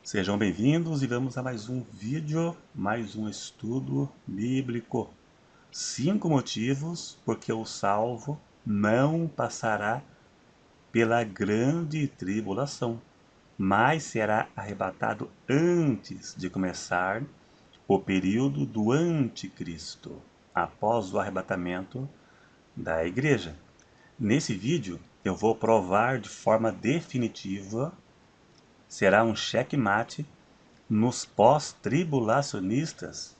Sejam bem-vindos e vamos a mais um vídeo, mais um estudo bíblico. 5 motivos porque o salvo não passará pela grande tribulação, mas será arrebatado antes de começar o período do anticristo, após o arrebatamento da igreja. Nesse vídeo eu vou provar de forma definitiva, será um checkmate nos pós-tribulacionistas,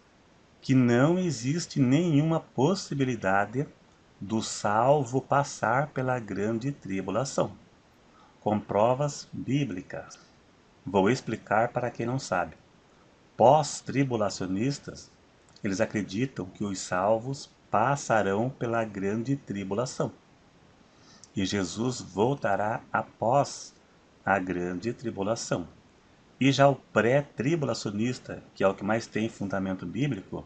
que não existe nenhuma possibilidade do salvo passar pela grande tribulação, com provas bíblicas. Vou explicar para quem não sabe. Pós-tribulacionistas, eles acreditam que os salvos passarão pela grande tribulação. E Jesus voltará após a grande tribulação. E já o pré-tribulacionista, que é o que mais tem fundamento bíblico,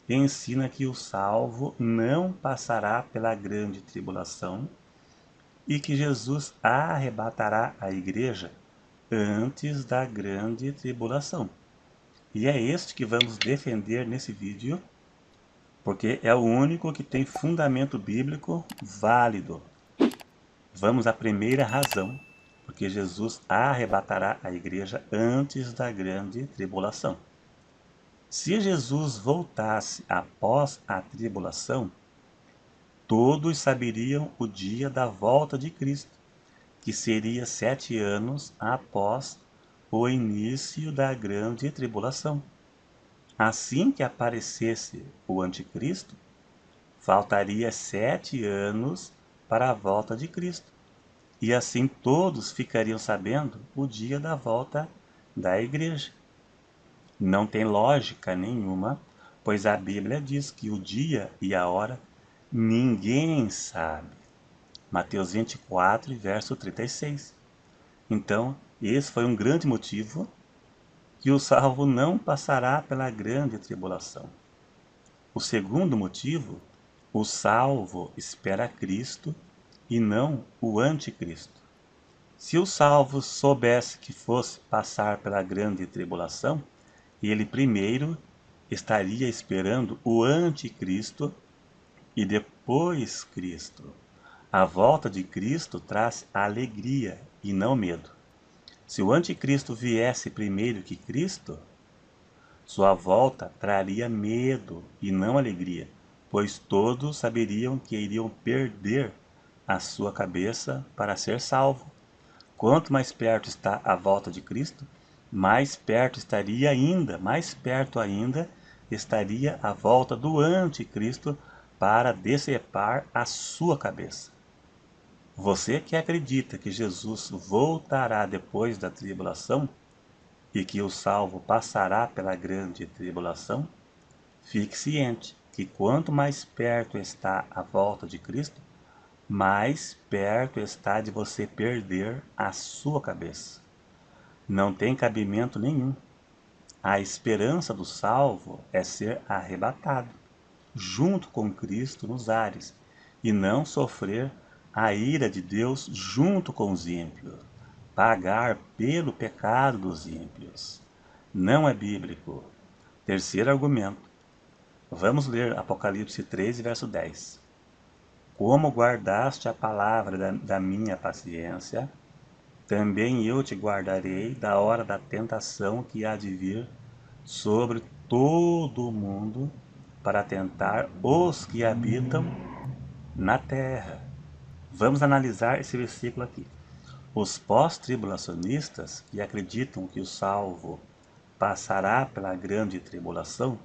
ensina que o salvo não passará pela grande tribulação e que Jesus arrebatará a igreja antes da grande tribulação. E é este que vamos defender nesse vídeo, porque é o único que tem fundamento bíblico válido. Vamos à primeira razão, porque Jesus arrebatará a igreja antes da grande tribulação. Se Jesus voltasse após a tribulação, todos saberiam o dia da volta de Cristo, que seria 7 anos após o início da grande tribulação. Assim que aparecesse o anticristo, faltaria 7 anos para a volta de Cristo. E assim todos ficariam sabendo o dia da volta da igreja. Não tem lógica nenhuma, pois a Bíblia diz que o dia e a hora ninguém sabe. Mateus 24, verso 36. Então, esse foi um grande motivo que o salvo não passará pela grande tribulação. O segundo motivo, o salvo espera Cristo e não o anticristo. Se o salvo soubesse que fosse passar pela grande tribulação, ele primeiro estaria esperando o anticristo e depois Cristo. A volta de Cristo traz alegria e não medo. Se o anticristo viesse primeiro que Cristo, sua volta traria medo e não alegria, pois todos saberiam que iriam perder a sua cabeça para ser salvo. Quanto mais perto está a volta de Cristo, mais perto estaria a volta do anticristo para decepar a sua cabeça. Você que acredita que Jesus voltará depois da tribulação e que o salvo passará pela grande tribulação, fique ciente que quanto mais perto está a volta de Cristo, mais perto está de você perder a sua cabeça. Não tem cabimento nenhum. A esperança do salvo é ser arrebatado, junto com Cristo nos ares, e não sofrer a ira de Deus junto com os ímpios, pagar pelo pecado dos ímpios. Não é bíblico. Terceiro argumento. Vamos ler Apocalipse 13, verso 10. Como guardaste a palavra da minha paciência, também eu te guardarei da hora da tentação que há de vir sobre todo o mundo para tentar os que habitam na terra. Vamos analisar esse versículo aqui. Os pós-tribulacionistas, que acreditam que o salvo passará pela grande tribulação,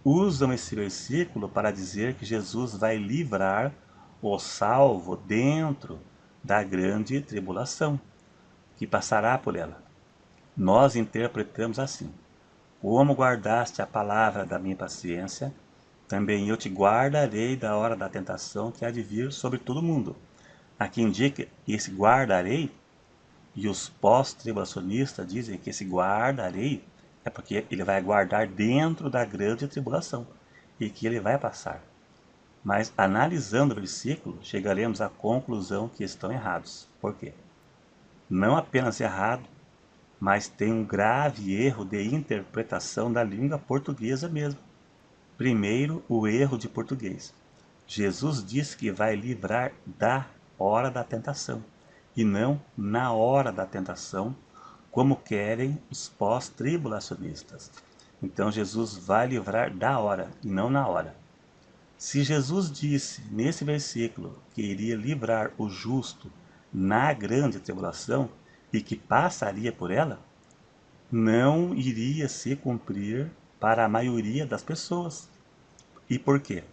usam esse versículo para dizer que Jesus vai livrar o salvo dentro da grande tribulação, que passará por ela. Nós interpretamos assim: como guardaste a palavra da minha paciência, também eu te guardarei da hora da tentação que há de vir sobre todo mundo. Aqui indica esse guardarei, e os pós-tribulacionistas dizem que esse guardarei é porque ele vai guardar dentro da grande tribulação e que ele vai passar. Mas analisando o versículo, chegaremos à conclusão que estão errados. Por quê? Não apenas errado, mas tem um grave erro de interpretação da língua portuguesa mesmo. Primeiro, o erro de português. Jesus disse que vai livrar da hora da tentação, e não na hora da tentação, como querem os pós-tribulacionistas. Então Jesus vai livrar da hora e não na hora. Se Jesus disse nesse versículo que iria livrar o justo na grande tribulação e que passaria por ela, não iria se cumprir para a maioria das pessoas. E por quê?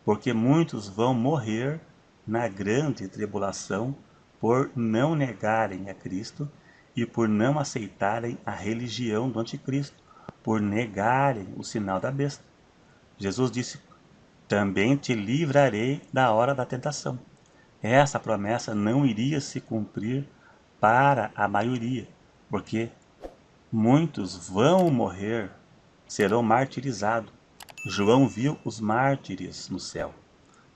Porque muitos vão morrer na grande tribulação por não negarem a Cristo e por não aceitarem a religião do anticristo, por negarem o sinal da besta. Jesus disse: também te livrarei da hora da tentação. Essa promessa não iria se cumprir para a maioria, porque muitos vão morrer, serão martirizados. João viu os mártires no céu.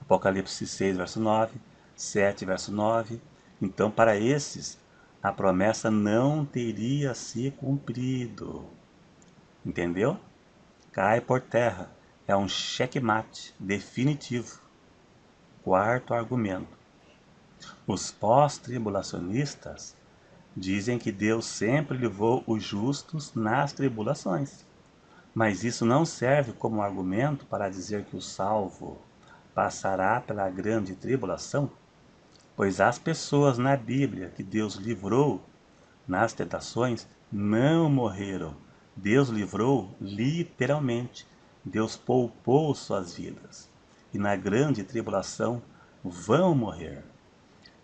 Apocalipse 6, verso 9, 7, verso 9. Então, para esses, a promessa não teria se cumprido. Entendeu? Cai por terra. É um checkmate definitivo. Quarto argumento. Os pós-tribulacionistas dizem que Deus sempre livrou os justos nas tribulações. Mas isso não serve como argumento para dizer que o salvo passará pela grande tribulação, pois as pessoas na Bíblia que Deus livrou nas tentações não morreram. Deus livrou literalmente. Deus poupou suas vidas. E na grande tribulação vão morrer.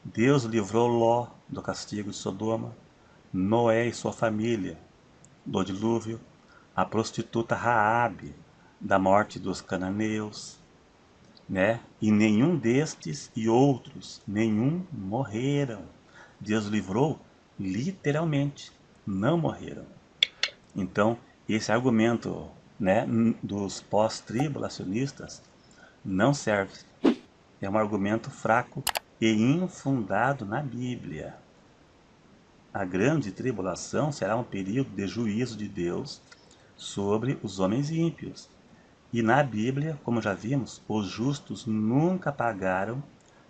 Deus livrou Ló do castigo de Sodoma, Noé e sua família do dilúvio, a prostituta Raabe da morte dos cananeus, né? E nenhum destes e outros, nenhum morreram. Deus livrou literalmente, não morreram. Então, esse argumento, né, dos pós-tribulacionistas não serve. É um argumento fraco e infundado na Bíblia. A grande tribulação será um período de juízo de Deus sobre os homens ímpios. E na Bíblia, como já vimos, os justos nunca pagaram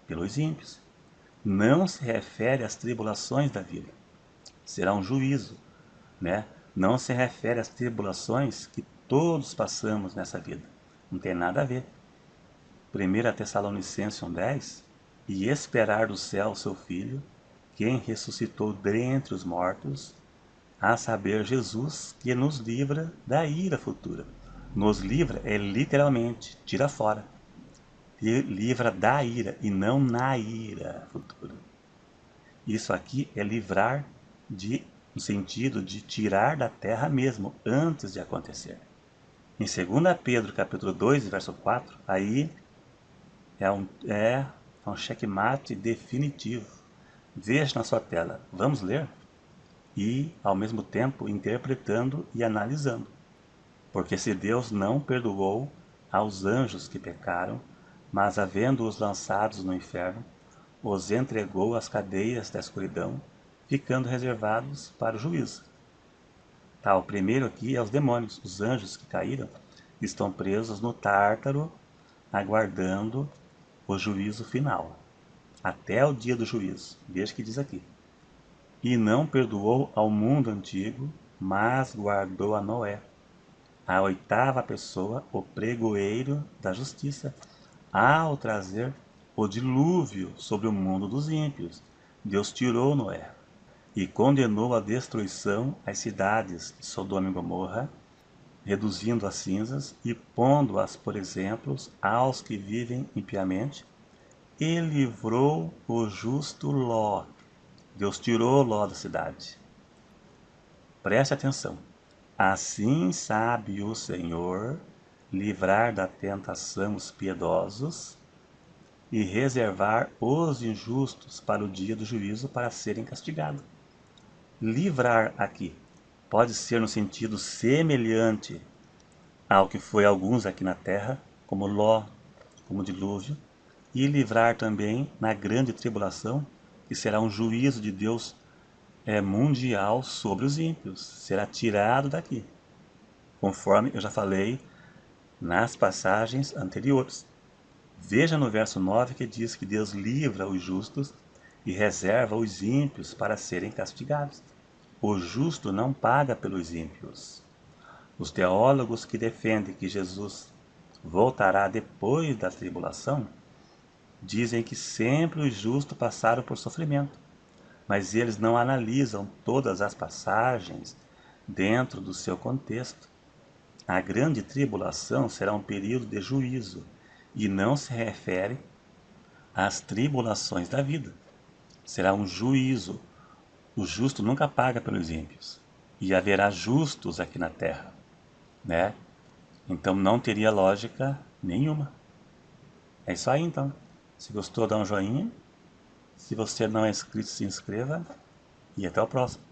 pelos ímpios. Não se refere às tribulações da vida. Será um juízo, né? Não se refere às tribulações que todos passamos nessa vida. Não tem nada a ver. 1 Tessalonicenses 1,10: e esperar do céu seu Filho, quem ressuscitou dentre os mortos, a saber, Jesus, que nos livra da ira futura. Nos livra é literalmente, tira fora. Livra da ira e não na ira futura. Isso aqui é livrar no sentido de tirar da terra mesmo, antes de acontecer. Em 2 Pedro capítulo 2, verso 4, aí é um checkmate definitivo. Veja na sua tela. Vamos ler? E, ao mesmo tempo, interpretando e analisando. Porque se Deus não perdoou aos anjos que pecaram, mas havendo-os lançados no inferno, os entregou às cadeias da escuridão, ficando reservados para o juízo. Tá, o primeiro aqui é os demônios, os anjos que caíram, estão presos no Tártaro, aguardando o juízo final, até o dia do juízo. Veja o que diz aqui. E não perdoou ao mundo antigo, mas guardou a Noé, a oitava pessoa, o pregoeiro da justiça, ao trazer o dilúvio sobre o mundo dos ímpios. Deus tirou Noé e condenou à destruição as cidades de Sodoma e Gomorra, reduzindo as cinzas e pondo-as por exemplos aos que vivem impiamente, e livrou o justo Ló. Deus tirou Ló da cidade. Preste atenção. Assim sabe o Senhor livrar da tentação os piedosos e reservar os injustos para o dia do juízo para serem castigados. Livrar aqui pode ser no sentido semelhante ao que foi alguns aqui na terra, como Ló, como dilúvio, e livrar também na grande tribulação, que será um juízo de Deus é mundial sobre os ímpios, será tirado daqui, conforme eu já falei nas passagens anteriores. Veja no verso 9 que diz que Deus livra os justos e reserva os ímpios para serem castigados. O justo não paga pelos ímpios. Os teólogos que defendem que Jesus voltará depois da tribulação dizem que sempre os justos passaram por sofrimento, mas eles não analisam todas as passagens dentro do seu contexto. A grande tribulação será um período de juízo e não se refere às tribulações da vida. Será um juízo. O justo nunca paga pelos ímpios. E haverá justos aqui na terra, né? Então não teria lógica nenhuma. É isso aí então. Se gostou, dá um joinha. Se você não é inscrito, se inscreva. E até o próximo.